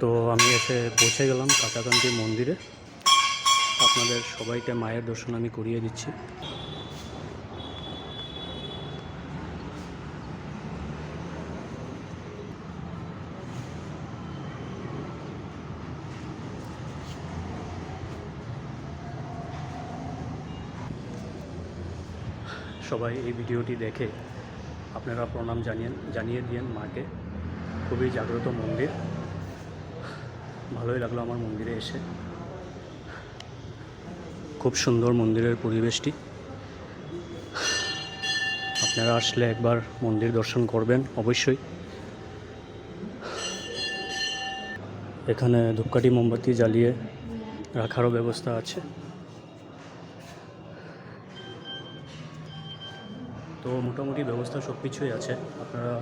তো আমি এসে পৌঁছে গেলাম কাঁচাকান্তি মন্দিরে। আপনাদের সবাইকে মায়ের দর্শন আমি করিয়ে দিচ্ছি। সবাই এই ভিডিওটি দেখে আপনারা প্রণাম জানিয়ে দিন মাকে। খুবই জাগ্রত মন্দির, ভালোই লাগলো আমার মন্দিরে এসে। খুব সুন্দর মন্দিরের পরিবেশটি। আপনারা আসলে একবার মন্দির দর্শন করবেন অবশ্যই। এখানে ধূপকাঠি মোমবাতি জ্বালিয়ে রাখারও ব্যবস্থা আছে। তো মোটামুটি ব্যবস্থা সব কিছুই আছে। আপনারা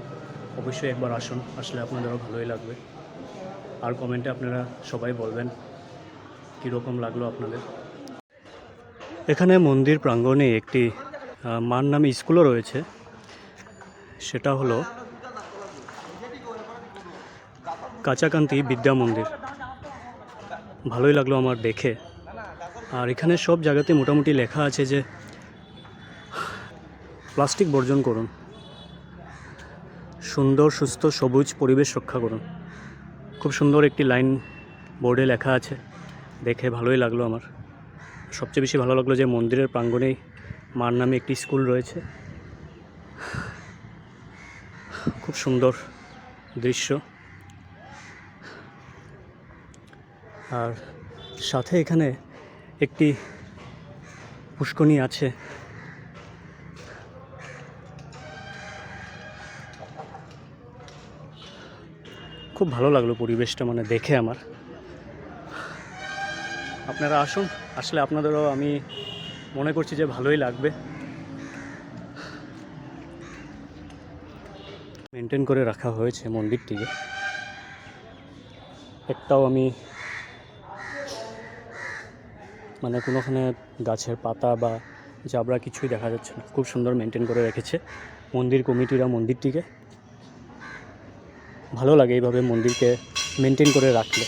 অবশ্যই একবার আসুন, আসলে আপনাদেরও ভালোই লাগবে। আর কমেন্টে আপনারা সবাই বলবেন কীরকম লাগলো আপনাদের। এখানে মন্দির প্রাঙ্গণে একটি মার নামে স্কুলও রয়েছে, সেটা হলো কাঁচাকান্তি বিদ্যা মন্দির। ভালোই লাগলো আমার দেখে। আর এখানে সব জায়গাতে মোটামুটি লেখা আছে যে প্লাস্টিক বর্জন করুন, সুন্দর সুস্থ সবুজ পরিবেশ রক্ষা করুন। খুব সুন্দর একটি লাইন বোর্ডে লেখা আছে, দেখে ভালোই লাগলো আমার। সবচেয়ে বেশি ভালো লাগলো যে মন্দিরের প্রাঙ্গণেই মার নামে একটি স্কুল রয়েছে। খুব সুন্দর দৃশ্য। আর সাথে এখানে একটি পুষ্করণী আছে। খুব ভালো লাগলো পরিবেশটা মানে দেখে আমার। আপনারা আসুন, আসলে আপনাদেরও আমি মনে করছি যে ভালোই লাগবে। মেনটেন করে রাখা হয়েছে মন্দিরটিকে। একটাও আমি মানে কোনোখানে গাছের পাতা বা জাবড়া কিছুই দেখা যাচ্ছে না। খুব সুন্দর মেনটেন করে রেখেছে মন্দির কমিটিরা মন্দিরটিকে। ভালো লাগে এইভাবে মন্দিরকে মেনটেন করে রাখলে।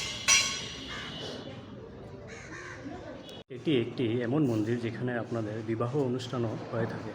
এটি একটি এমন মন্দির যেখানে আপনাদের বিবাহ অনুষ্ঠানও হয়ে থাকে।